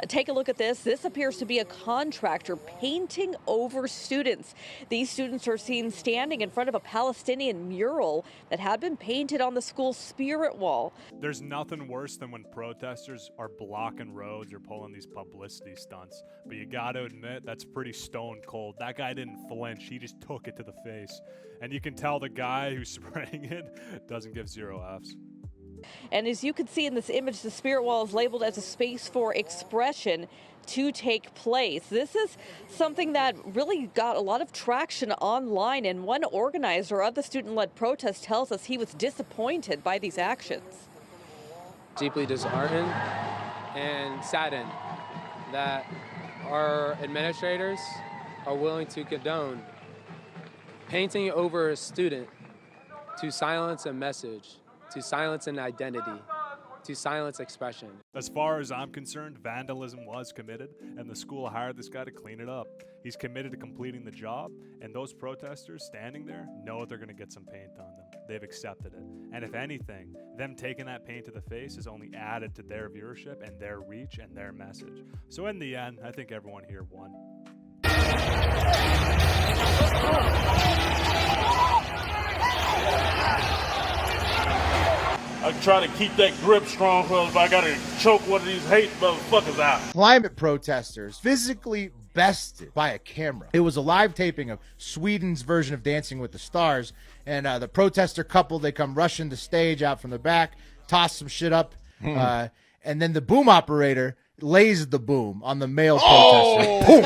Take a look at this. This appears to be a contractor painting over students. These students are seen standing in front of a Palestinian mural that had been painted on the school's spirit wall. There's nothing worse than when protesters are blocking roads or pulling these publicity stunts. But you got to admit, that's pretty stone cold. That guy didn't flinch. He just took it to the face. And you can tell the guy who's spraying it doesn't give 0 Fs. And as you can see in this image, the spirit wall is labeled as a space for expression to take place. This is something that really got a lot of traction online, and one organizer of the student-led protest tells us he was disappointed by these actions. Deeply disheartened and saddened that our administrators are willing to condone painting over a student to silence a message, to silence an identity, to silence expression. As far as I'm concerned, vandalism was committed, and the school hired this guy to clean it up. He's committed to completing the job, and those protesters standing there know they're going to get some paint on them. They've accepted it. And if anything, them taking that paint to the face has only added to their viewership and their reach and their message. So in the end, I think everyone here won. I try to keep that grip strong, because if I gotta choke one of these hate motherfuckers out. Climate protesters physically bested by a camera. It was a live taping of Sweden's version of Dancing with the Stars, and the protester couple, they come rushing the stage out from the back, toss some shit up, and then the boom operator lays the boom on the male protester. Boom!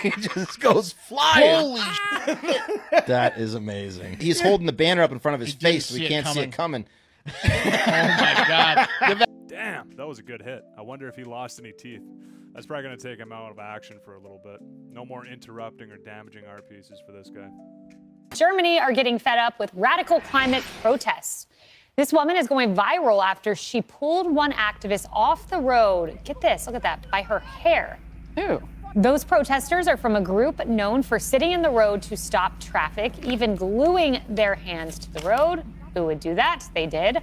He just goes flying. Holy shit. That is amazing. He's holding the banner up in front of his face so we can't see it coming. Oh my God. Damn, that was a good hit. I wonder if he lost any teeth. That's probably going to take him out of action for a little bit. No more interrupting or damaging art pieces for this guy. Germany are getting fed up with radical climate protests. This woman is going viral after she pulled one activist off the road. Get this, look at that, by her hair. Ew. Those protesters are from a group known for sitting in the road to stop traffic, even gluing their hands to the road. Who would do that? They did.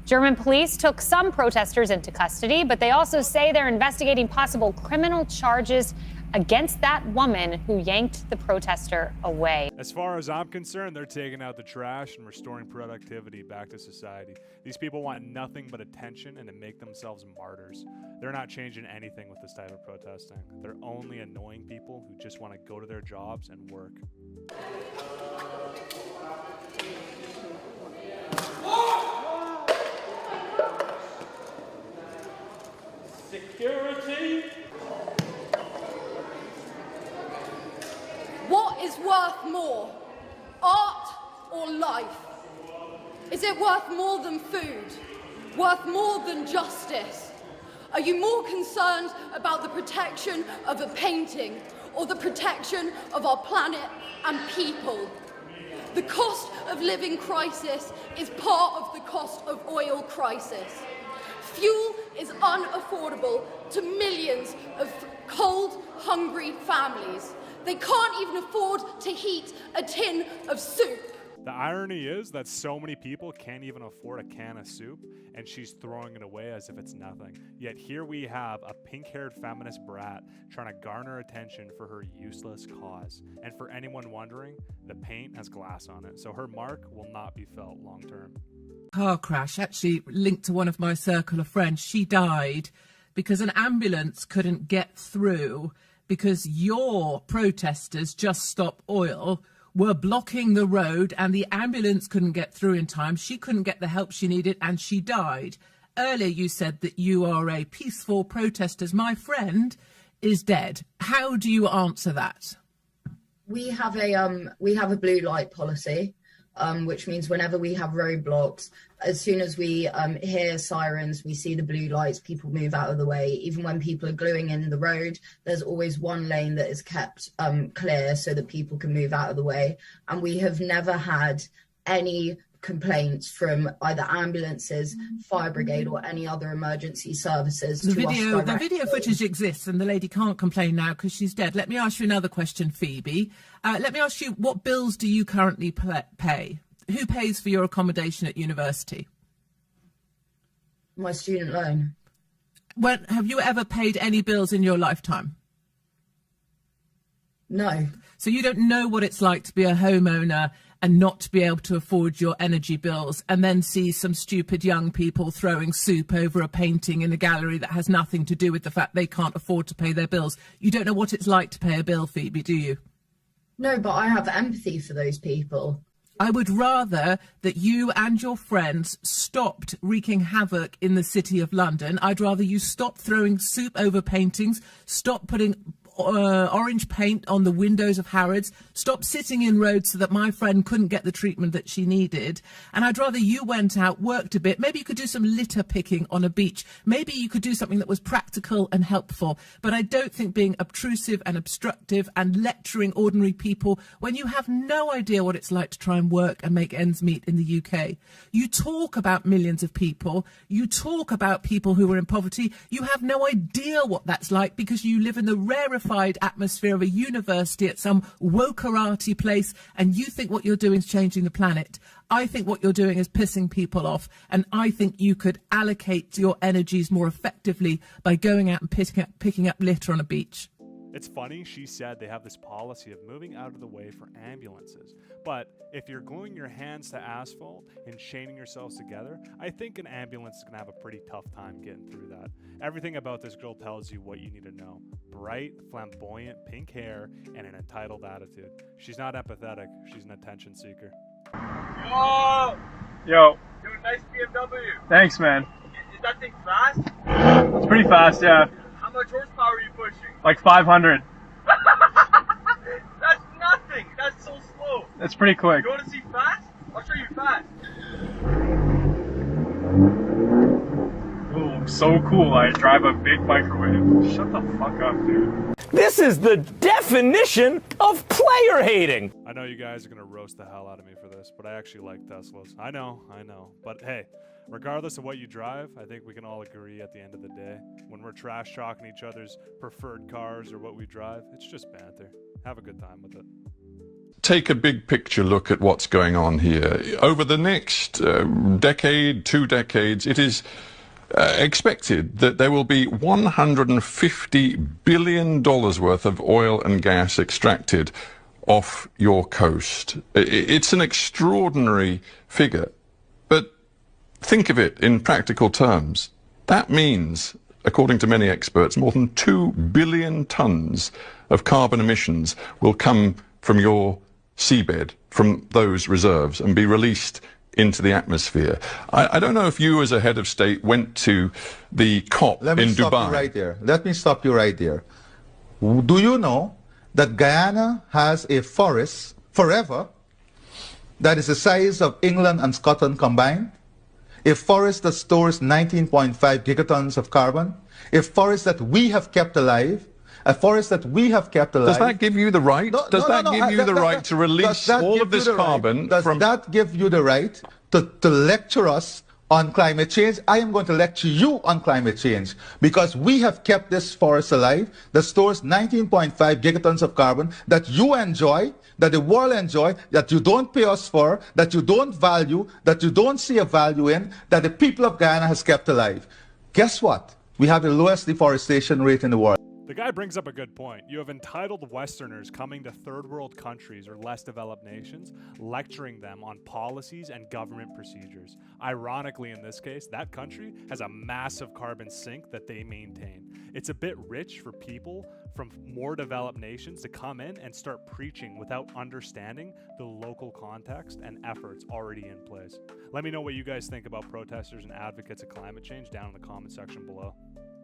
German police took some protesters into custody, but they also say they're investigating possible criminal charges against that woman who yanked the protester away. As far as I'm concerned, they're taking out the trash and restoring productivity back to society. These people want nothing but attention and to make themselves martyrs. They're not changing anything with this type of protesting. They're only annoying people who just want to go to their jobs and work. Security. What is worth more, art or life? Is it worth more than food? Worth more than justice? Are you more concerned about the protection of a painting or the protection of our planet and people? The cost of living crisis is part of the cost of oil crisis. Fuel is unaffordable to millions of cold, hungry families. They can't even afford to heat a tin of soup. The irony is that so many people can't even afford a can of soup, and she's throwing it away as if it's nothing. Yet here we have a pink-haired feminist brat trying to garner attention for her useless cause. And for anyone wondering, the paint has glass on it, so her mark will not be felt long-term. Car crash actually linked to one of my circle of friends. She died because an ambulance couldn't get through because your protesters, Just Stop Oil, were blocking the road and the ambulance couldn't get through in time. She couldn't get the help she needed and she died. Earlier you said that you are a peaceful protester. My friend is dead. How do you answer that? We have a blue light policy, which means whenever we have roadblocks, as soon as we hear sirens, we see the blue lights, people move out of the way. Even when people are gluing in the road, there's always one lane that is kept clear so that people can move out of the way. And we have never had any complaints from either ambulances, fire brigade or any other emergency services. The video footage exists and the lady can't complain now because she's dead. Let me ask you another question, Phoebe. Let me ask you, what bills do you currently pay? Who pays for your accommodation at university? My student loan. Have you ever paid any bills in your lifetime? No. So you don't know what it's like to be a homeowner and not to be able to afford your energy bills, and then see some stupid young people throwing soup over a painting in a gallery that has nothing to do with the fact they can't afford to pay their bills. You don't know what it's like to pay a bill, Phoebe, do you? No, but I have empathy for those people. I would rather that you and your friends stopped wreaking havoc in the City of London. I'd rather you stop throwing soup over paintings, stop putting orange paint on the windows of Harrods, stop sitting in roads so that my friend couldn't get the treatment that she needed. And I'd rather you went out, worked a bit. Maybe you could do some litter picking on a beach. Maybe you could do something that was practical and helpful. But I don't think being obtrusive and obstructive and lecturing ordinary people when you have no idea what it's like to try and work and make ends meet in the UK. You talk about millions of people. You talk about people who are in poverty. You have no idea what that's like because you live in the rarefied atmosphere of a university at some wokerati place, and you think what you're doing is changing the planet. I think what you're doing is pissing people off, and I think you could allocate your energies more effectively by going out and picking up litter on a beach. It's funny, she said they have this policy of moving out of the way for ambulances. But if you're gluing your hands to asphalt and chaining yourselves together, I think an ambulance is going to have a pretty tough time getting through that. Everything about this girl tells you what you need to know. Bright, flamboyant, pink hair, and an entitled attitude. She's not empathetic, she's an attention seeker. Yo! Yo. Yo, nice BMW. Thanks, man. Is that thing fast? It's pretty fast, yeah. How much horsepower are you pushing? Like 500. That's nothing. That's so slow. That's pretty quick. You want to see fast? I'll show you fast. Ooh, so cool. I drive a big microwave. Shut the fuck up, dude. This is the definition of player hating. I know you guys are going to roast the hell out of me for this, but I actually like Teslas. I know. But hey, regardless of what you drive, I think we can all agree at the end of the day, when we're trash talking each other's preferred cars or what we drive, it's just banter. Have a good time with it. Take a big picture look at what's going on here. Over the next decade, 2 decades, it is expected that there will be $150 billion worth of oil and gas extracted off your coast. It's an extraordinary figure, but think of it in practical terms. That means, according to many experts, more than 2 billion tons of carbon emissions will come from your seabed, from those reserves, and be released into the atmosphere. I don't know if you as a head of state went to the COP in Dubai. Let me stop you right there. Do you know that Guyana has a forest forever that is the size of England and Scotland combined? A forest that stores 19.5 gigatons of carbon? A forest that we have kept alive? A forest that we have kept alive. Does that give you the right? Does that give you the right to release all of this carbon? Does that give you the right to lecture us on climate change? I am going to lecture you on climate change because we have kept this forest alive that stores 19.5 gigatons of carbon that you enjoy, that the world enjoy, that you don't pay us for, that you don't value, that you don't see a value in, that the people of Guyana has kept alive. Guess what? We have the lowest deforestation rate in the world. The guy brings up a good point. You have entitled Westerners coming to third world countries or less developed nations, lecturing them on policies and government procedures. Ironically, in this case, that country has a massive carbon sink that they maintain. It's a bit rich for people from more developed nations to come in and start preaching without understanding the local context and efforts already in place. Let me know what you guys think about protesters and advocates of climate change down in the comment section below.